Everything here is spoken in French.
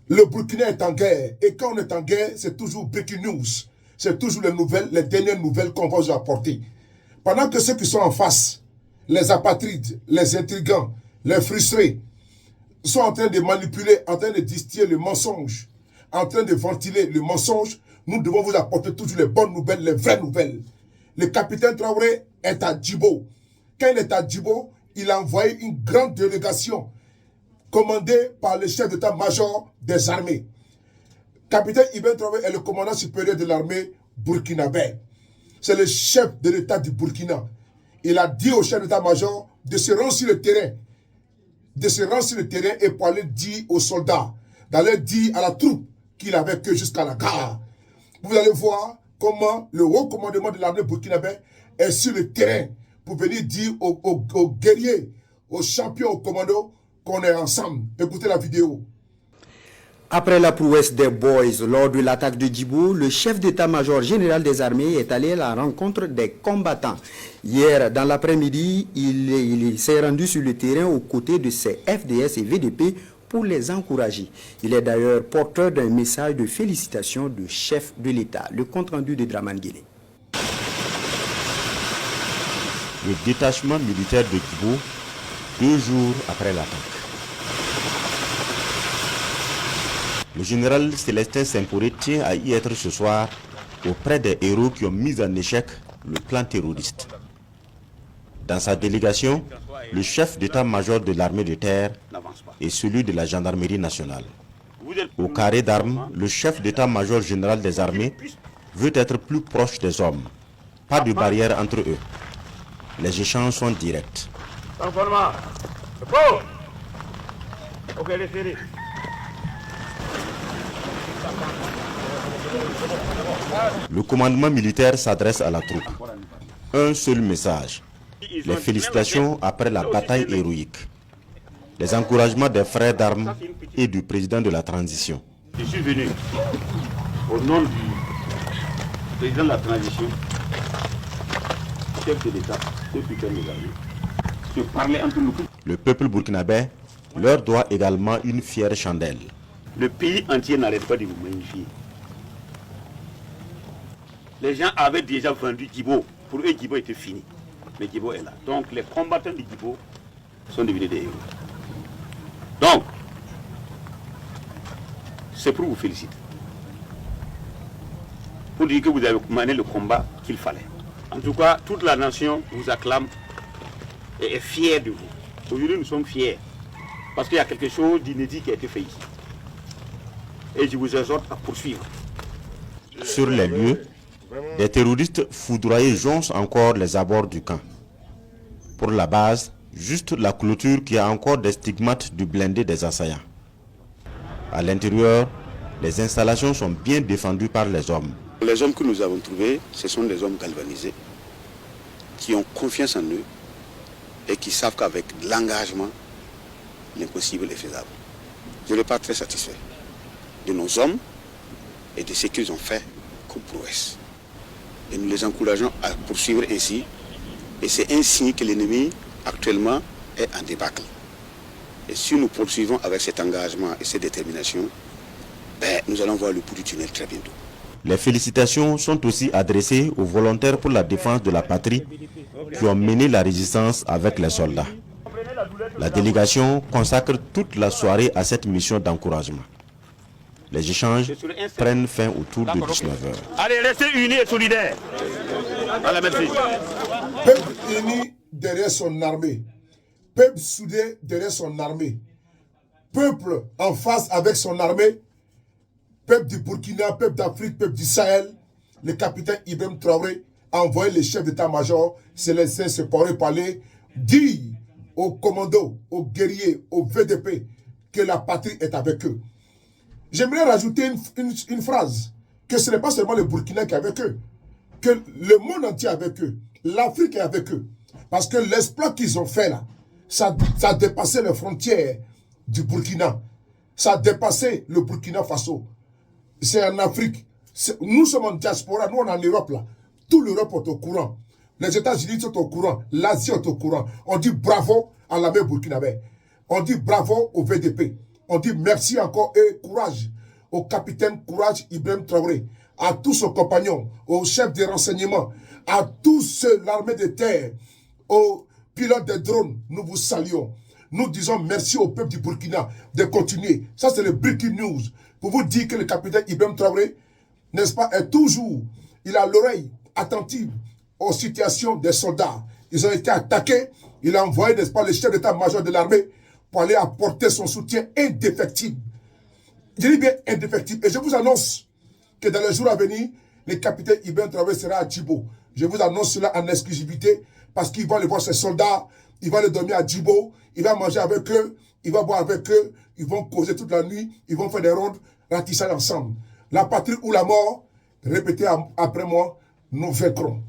Le Burkina est en guerre. Et quand on est en guerre, c'est toujours breaking news. C'est toujours les nouvelles, les dernières nouvelles qu'on va vous apporter. Pendant que ceux qui sont en face, les apatrides, les intrigants, les frustrés, sont en train de manipuler, en train de distiller le mensonge, en train de ventiler le mensonge, nous devons vous apporter toujours les bonnes nouvelles, les vraies nouvelles. Le capitaine Traoré est à Djibo. Quand il est à Djibo, il a envoyé une grande délégation commandée par le chef d'état-major des armées. Capitaine Ibrahim Traoré est le commandant supérieur de l'armée burkinabé. C'est le chef de l'état du Burkina. Il a dit au chef d'état-major de se rendre sur le terrain. De se rendre sur le terrain et pour aller dire aux soldats, d'aller dire à la troupe qu'il avait que jusqu'à la gare. Vous allez voir comment le haut commandement de l'armée burkinabé est sur le terrain pour venir dire aux guerriers, aux champions, aux commandos qu'on est ensemble. Écoutez la vidéo. Après la prouesse des Boys lors de l'attaque de Djibo, le chef d'état-major général des armées est allé à la rencontre des combattants. Hier, dans l'après-midi, il s'est rendu sur le terrain aux côtés de ses FDS et VDP pour les encourager. Il est d'ailleurs porteur d'un message de félicitations du chef de l'État. Le compte-rendu de Draman Guélé. Le détachement militaire de Djibo, 2 jours après l'attaque. Le général Célestin Saint-Poré tient à y être ce soir auprès des héros qui ont mis en échec le plan terroriste. Dans sa délégation, le chef d'état-major de l'armée de terre et celui de la gendarmerie nationale. Au carré d'armes, le chef d'état-major général des armées veut être plus proche des hommes. Pas de barrière entre eux. Les échanges sont directs. Le commandement militaire s'adresse à la troupe. Un seul message. Les félicitations après la bataille héroïque. Les encouragements des frères d'armes et du président de la transition. Je suis venu au nom du président de la transition, chef de l'État, depuis que nous avons. Je parlais entre nous. Le peuple burkinabé leur doit également une fière chandelle. Le pays entier n'arrête pas de vous magnifier. Les gens avaient déjà vendu Djibo. Pour eux, Djibo était fini. Mais Djibo est là. Donc les combattants de Djibo sont devenus des héros. Donc, c'est pour vous féliciter. Pour dire que vous avez mené le combat qu'il fallait. En tout cas, toute la nation vous acclame et est fière de vous. Aujourd'hui, nous sommes fiers. Parce qu'il y a quelque chose d'inédit qui a été fait ici. Et je vous exhorte à poursuivre. Sur les lieux, des terroristes foudroyés jonchent encore les abords du camp. Pour la base, juste la clôture qui a encore des stigmates du blindé des assaillants. À l'intérieur, les installations sont bien défendues par les hommes. Les hommes que nous avons trouvés, ce sont des hommes galvanisés, qui ont confiance en eux et qui savent qu'avec l'engagement, l'impossible est faisable. Je ne suis pas très satisfait de nos hommes et de ce qu'ils ont fait comme prouesse. Et nous les encourageons à poursuivre ainsi. Et c'est ainsi que l'ennemi actuellement est en débâcle. Et si nous poursuivons avec cet engagement et cette détermination, nous allons voir le bout du tunnel très bientôt. Les félicitations sont aussi adressées aux volontaires pour la défense de la patrie qui ont mené la résistance avec les soldats. La délégation consacre toute la soirée à cette mission d'encouragement. Les échanges prennent fin autour de 19h. Allez, restez unis et solidaires. Allez, merci. Peuple uni derrière son armée. Peuple soudé derrière son armée. Peuple en face avec son armée. Peuple du Burkina, peuple d'Afrique, peuple du Sahel. Le capitaine Ibrahim Traoré a envoyé le chef d'état-major Célestin Saint-Poré parler, dire aux commandos, aux guerriers, aux VDP que la patrie est avec eux. J'aimerais rajouter une phrase, que ce n'est pas seulement le Burkina qui est avec eux, que le monde entier est avec eux, l'Afrique est avec eux. Parce que l'exploit qu'ils ont fait là, ça a dépassé les frontières du Burkina. Ça a dépassé le Burkina Faso. C'est en Afrique. Nous sommes en diaspora, nous on est en Europe là. Tout l'Europe est au courant. Les États-Unis sont au courant, l'Asie est au courant. On dit bravo à l'armée burkinabé. On dit bravo au VDP. On dit merci encore et courage au capitaine Courage Ibrahim Traoré, à tous ses compagnons, aux chefs des renseignements, à tous ceux, l'armée de terre, aux pilotes de drones, nous vous saluons. Nous disons merci au peuple du Burkina de continuer. Ça, c'est le breaking news. Pour vous dire que le capitaine Ibrahim Traoré, n'est-ce pas, est toujours, il a l'oreille attentive aux situations des soldats. Ils ont été attaqués. Il a envoyé, n'est-ce pas, le chef d'état-major de l'armée pour aller apporter son soutien indéfectible. Je dis bien indéfectible. Et je vous annonce que dans les jours à venir, le capitaine Ibrahim Traoré sera à Djibo. Je vous annonce cela en exclusivité parce qu'il va aller voir ses soldats, il va aller dormir à Djibo, il va manger avec eux, il va boire avec eux, ils vont causer toute la nuit, ils vont faire des rondes, ratisser ensemble. La patrie ou la mort, répétez après moi, nous vaincrons.